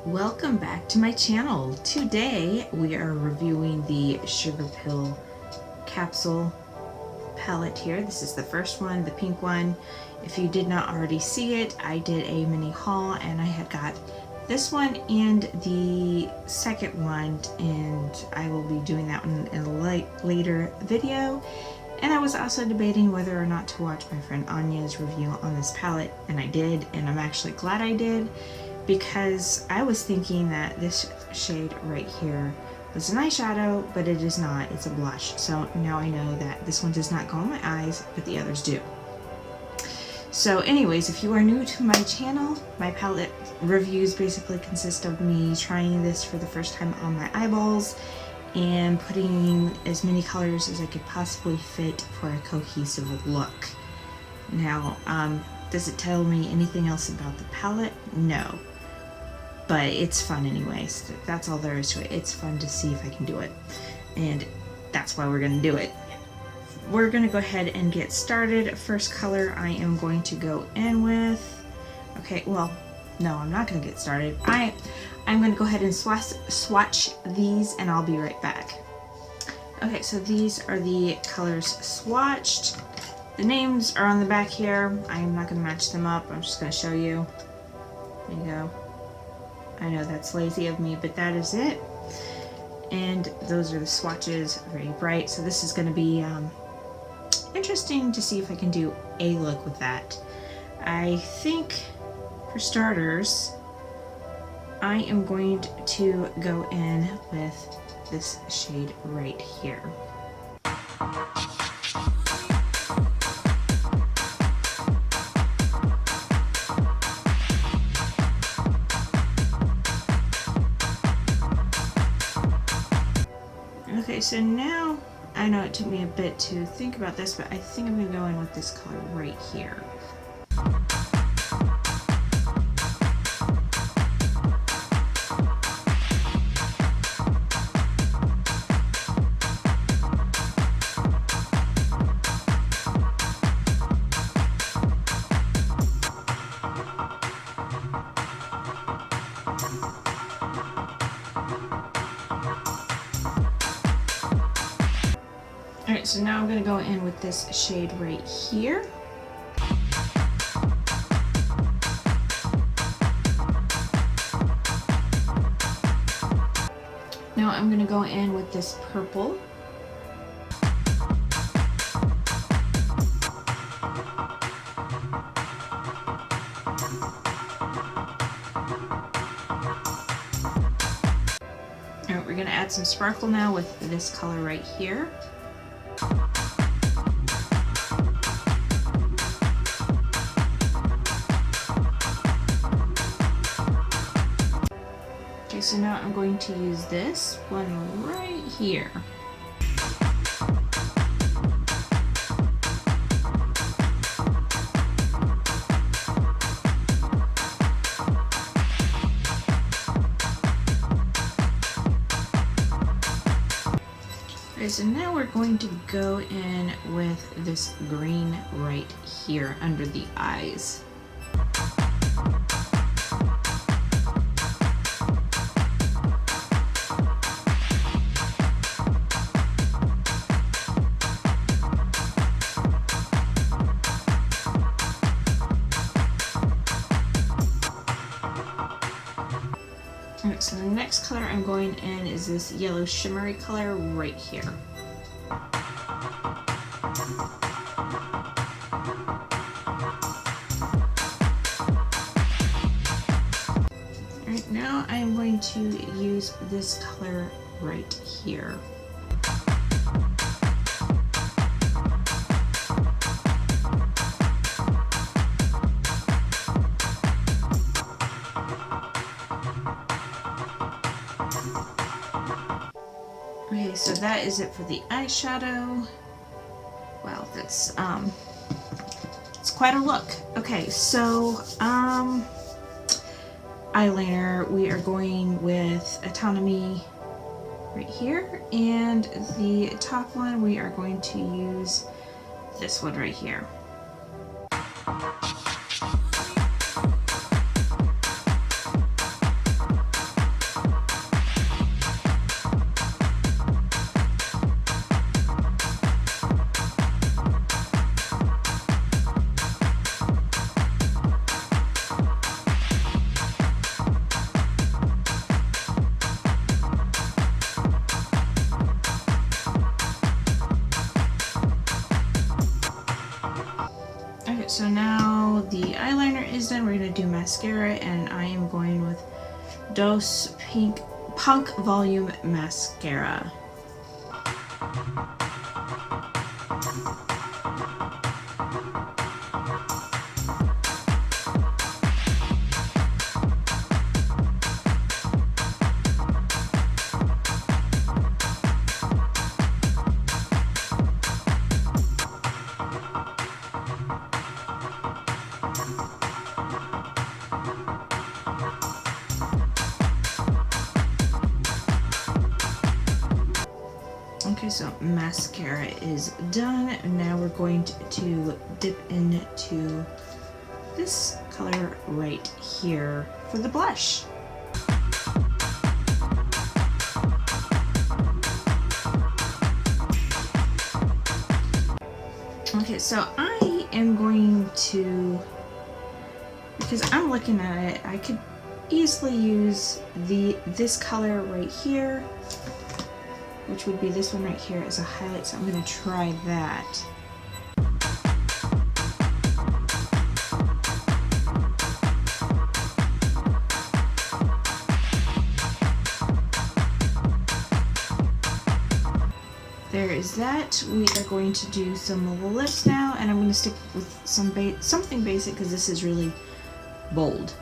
Welcome back to my channel. Today we are reviewing the Sugar Pill Capsule palette here. This is the first one, the pink one. If you did not already see it, I did a mini haul and I had got this one and the second one, and I will be doing that one in a later video. And I was also debating whether or not to watch my friend Anya's review on this palette, and I did, and I'm actually glad I did, because I was thinking that this shade right here was an eyeshadow, but it is not. It's a blush. So now I know that this one does not go on my eyes, but the others do. So anyways, if you are new to my channel, my palette reviews basically consist of me trying this for the first time on my eyeballs and putting as many colors as I could possibly fit for a cohesive look. Now, does it tell me anything else about the palette? No. But it's fun anyways. That's all there is to it. It's fun to see if I can do it. And that's why we're going to do it. We're going to go ahead and get started. First color I am going to go in with. Okay, well, no, I'm not going to get started. I'm going to go ahead and swatch these and I'll be right back. Okay, so these are the colors swatched. The names are on the back here. I'm not going to match them up. I'm just going to show you. There you go. I know that's lazy of me, but that is it. And those are the swatches, very bright. So this is going to be interesting to see if I can do a look with that. I think, for starters, I am going to go in with this shade right here. Okay, so now, I know it took me a bit to think about this, but I think I'm going to go in with this color right here. Alright, so now I'm going to go in with this shade right here. Now I'm going to go in with this purple. Alright, we're going to add some sparkle now with this color right here. Okay, so now I'm going to use this one right here. Okay, so now we're going to go in with this green right here under the eyes. Alright, so the next color I'm going in is this yellow shimmery color right here. Alright, now I'm going to use this color right here. Okay, so that is it for the eyeshadow. Wow, that's it's quite a look. Okay, so eyeliner, we are going with Autonomy right here, and the top one we are going to use this one right here. Okay, so now the eyeliner is done. We're going to do mascara, and I am going with Dose Punk Volume Mascara. Okay, so mascara is done. Now we're going to dip into this color right here for the blush. Okay, so I am going to, because I'm looking at it, I could easily use this color right here, which would be this one right here, as a highlight, so I'm going to try that. There is that. We are going to do some of the lips now, and I'm going to stick with something basic because this is really bold.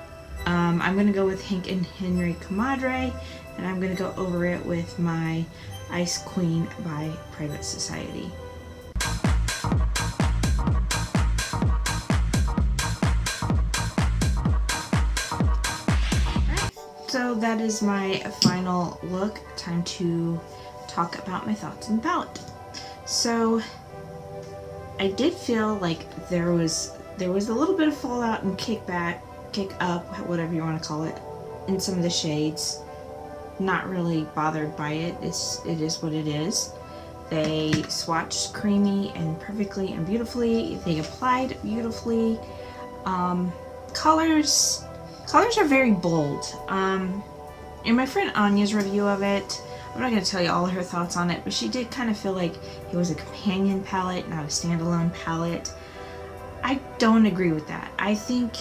I'm going to go with Hank and Henry Comadre, and I'm going to go over it with my Ice Queen by Private Society. Alright, so that is my final look. Time to talk about my thoughts on the palette. So I did feel like there was a little bit of fallout and kick up, whatever you want to call it, in some of the shades. Not really bothered by it. It is what it is. They swatched creamy and perfectly and beautifully. They applied beautifully. Colors are very bold. In my friend Anya's review of it, I'm not going to tell you all her thoughts on it, but she did kind of feel like it was a companion palette, not a standalone palette. I don't agree with that. I think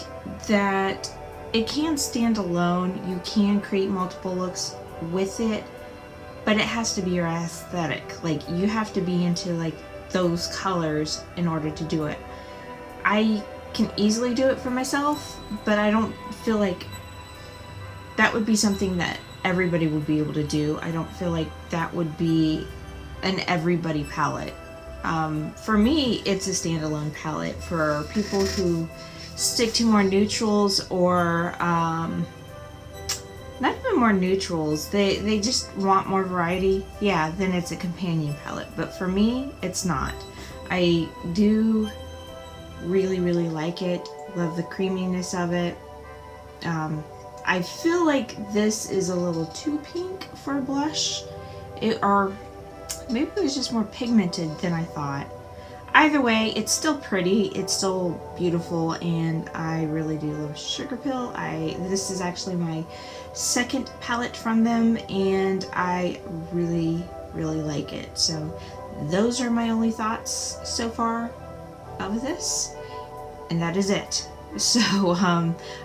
that it can stand alone. You can create multiple looks with it, but it has to be your aesthetic. Like, you have to be into like those colors in order to do it. I can easily do it for myself, but I don't feel like that would be something that everybody would be able to do. I don't feel like that would be an everybody palette. For me, it's a standalone palette. For people who stick to more neutrals, or not even more neutrals, they just want more variety, yeah, then it's a companion palette. But for me, it's not. I do really, really like it. Love the creaminess of it. I feel like this is a little too pink for a blush. Or maybe it was just more pigmented than I thought. Either way, it's still pretty, it's still beautiful, and I really do love Sugar Pill. This is actually my second palette from them, and I really, really like it. So those are my only thoughts so far of this, and that is it. So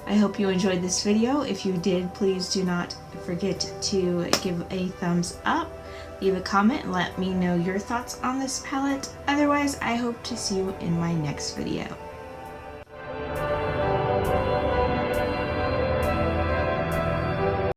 I hope you enjoyed this video. If you did, please do not forget to give a thumbs up, leave a comment, and let me know your thoughts on this palette. Otherwise, I hope to see you in my next video.